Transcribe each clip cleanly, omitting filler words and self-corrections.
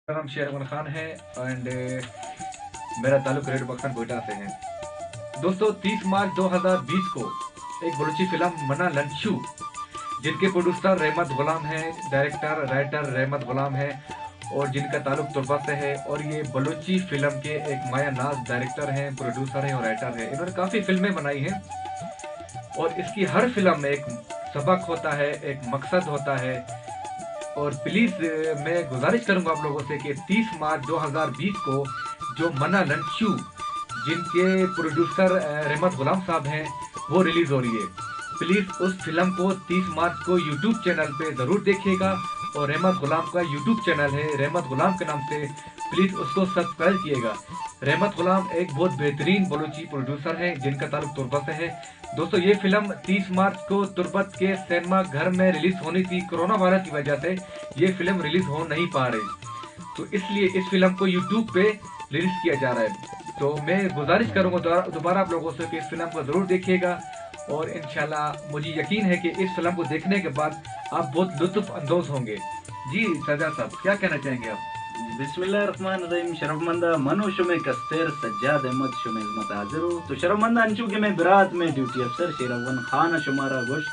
मेरा नाम शेरवन खान है एंड मेरा ताल्लुक रेड बक्सन कोयटा से है। दोस्तों 30 मार्च 2020 को एक बलूची फिल्म मना लंचू, जिनके प्रोड्यूसर रहमत गुलाम है, डायरेक्टर राइटर रहमत गुलाम है और जिनका ताल्लुक तुर्बा से है। और ये बलूची फिल्म के एक माया नाज डायरेक्टर हैं, प्रोड्यूसर हैं और राइटर हैं। इन्होंने काफ़ी फिल्में बनाई हैं और इसकी हर फिल्म में एक सबक होता है, एक मकसद होता है। और प्लीज़ मैं गुजारिश करूंगा आप लोगों से कि 30 मार्च 2020 को जो मना लंचू, जिनके प्रोड्यूसर रहमत गुलाम साहब हैं, वो रिलीज़ हो रही है। प्लीज़ उस फिल्म को 30 मार्च को यूट्यूब चैनल पे ज़रूर देखिएगा। और रहमत गुलाम का यूट्यूब चैनल है रहमत गुलाम के नाम से, प्लीज़ उसको सब्सक्राइब कीजिएगा। रहमत गुलाम एक बहुत बेहतरीन बलूची प्रोड्यूसर है जिनका ताल्लुक तुर्बत से है। दोस्तों ये फिल्म 30 मार्च को तुर्बत के सिनेमा घर में रिलीज होनी थी, कोरोना वायरस की वजह से ये फिल्म रिलीज हो नहीं पा रही, तो इसलिए इस फिल्म को यूट्यूब पे रिलीज किया जा रहा है। तो मैं गुजारिश करूंगा दोबारा आप लोगों से कि इस फिल्म को जरूर देखिएगा और इंशाल्लाह मुझे यकीन है कि इस फिल्म को देखने के बाद आप बहुत लुत्फ अंदोज होंगे। जी सजा साहब, क्या कहना चाहेंगे आप? बिस्मिल्लाहिर्रहमानिर्रहीम। शरफमंदा मनु शुमे कस्तेर सज्जाद अहमद शुमे इज़्मत हाजिर तो शरफमंदा अंशु के मैं बिरात में ड्यूटी अफसर शेरवन खान शुमारा गोश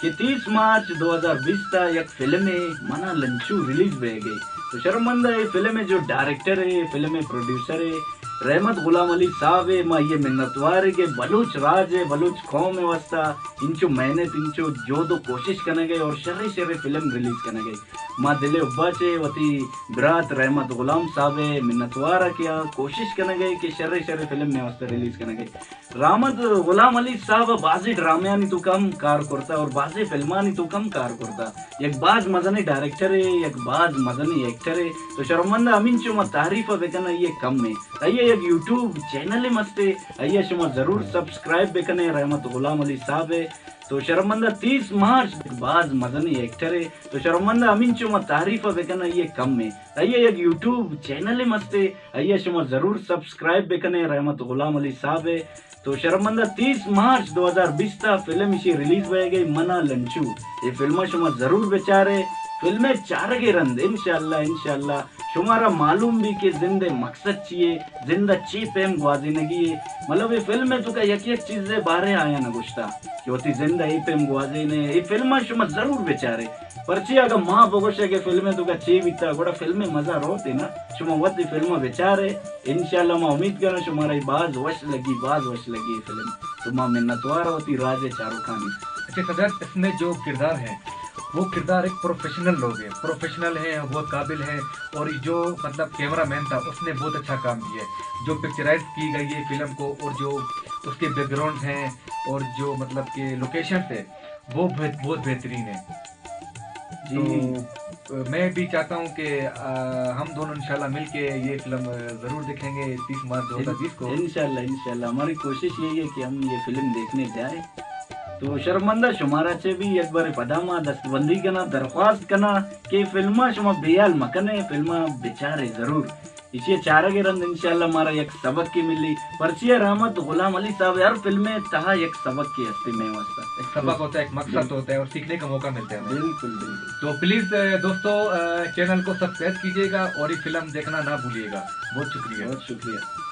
कि 30 मार्च 2020 ता एक फिल्म है मना लंचू रिलीज भे गई। तो शरफमंदा ये फिल्म है जो डायरेक्टर है, फिल्म है प्रोड्यूसर है रहमत गुलाम अली साहब है। माँ ये मिन्नतवार है कि बलूच राज है, बलूच कौम है वास्ता इंचो मेहनत इंचो जो दो कोशिश करने गए और शर्रे शर्रे फिल्म रिलीज करने गई। माँ दिले उब्बा चे वती बिरात रहमत गुलाम साहब है मिन्नतवार किया कोशिश करने गए कि शर्रे शर्रे फिल्म में वास्ते रिलीज करने गए। रहमत गुलाम अली साहब बाजी ड्रामियानी तो कम कार करता और बाजी फिल्मानी तो कम कार करता। एक बाज मजनी डायरेक्टर है, एक बाज मजनी एक्टर है। तो शर्मंदा अमीन चुमा तारीफ बेकना ये कम में आइए एक यूट्यूब चैनल है मस्त है, आइए शुमा जरूर सब्सक्राइब बेकने रहमत गुलाम अली साहब है। तो शर्मंदा 30 मार्च बाज मदनी एक्टर है। तो शर्मंदा अमीन चुमा तारीफ बेकना ये कम में आइए एक यूट्यूब चैनल है मस्त है, आइए शुमा जरूर सब्सक्राइब बेकने रहमत गुलाम अली साहब है। तो शर्मंदा 30 मार्च 2020 ता फिल्म इसी रिलीज हो गई मना लंचू। ये फिल्म शुमा जरूर बेचारे फिल्में चार के रंद इंशाल्लाह इंशाल्लाह शुमारा मालूम भी कि जिंदे मकसद चाहिए जिंदा ची पेम ग्वाजिनगी है। मतलब ये फिल्म में तो का एक एक चीज बारे आया ना गुस्ता कि होती जिंदा ही पेम ग्वाजी ने ये फिल्म शुमा जरूर बेचारे परची अगर माँ बगोशे के फिल्म तो का ची बीता गोड़ा फिल्म में मजा रोते ना शुमा वती फिल्म बेचारे। इंशाल्लाह मैं उम्मीद करूँ शुमारा बाज वश लगी फिल्म तो माँ मिन्नतवार होती राजे शाहरुख खान। अच्छा सदर, इसमें जो किरदार है वो किरदार एक प्रोफेशनल लोग हैं, प्रोफेशनल हैं, बहुत काबिल हैं। और जो मतलब कैमरा मैन था उसने बहुत अच्छा काम किया है। जो पिक्चराइज की गई है फिल्म को और जो उसके बैकग्राउंड हैं और जो मतलब के लोकेशन है वो बहुत बेहतरीन है। तो मैं भी चाहता हूँ कि हम दोनों इंशाल्लाह मिलके ये फिल्म ज़रूर देखेंगे 30 मार्च 2020 को। इंशाल्लाह हमारी कोशिश यही है कि हम ये फिल्म देखने जाए। तो शर्मंदा शुमारा चे भी एक बार पदामा दस्तबंदी करना दरख्वास्त करना कि फिल्मा शुमा बेयाल मकने फिल्मा बेचारे जरूर इसे चारा के रंग इंशाल्लाह हमारा एक सबक की मिली परचिया रहमत गुलाम अली साहब हर फिल्म में तहा एक सबक की हस्ती में वास्ता एक सबक होता है, एक मकसद होता है और सीखने का मौका मिलता है। बिल्कुल। तो प्लीज दोस्तों चैनल को सब्सक्राइब कीजिएगा और ये फिल्म देखना ना भूलिएगा। बहुत शुक्रिया।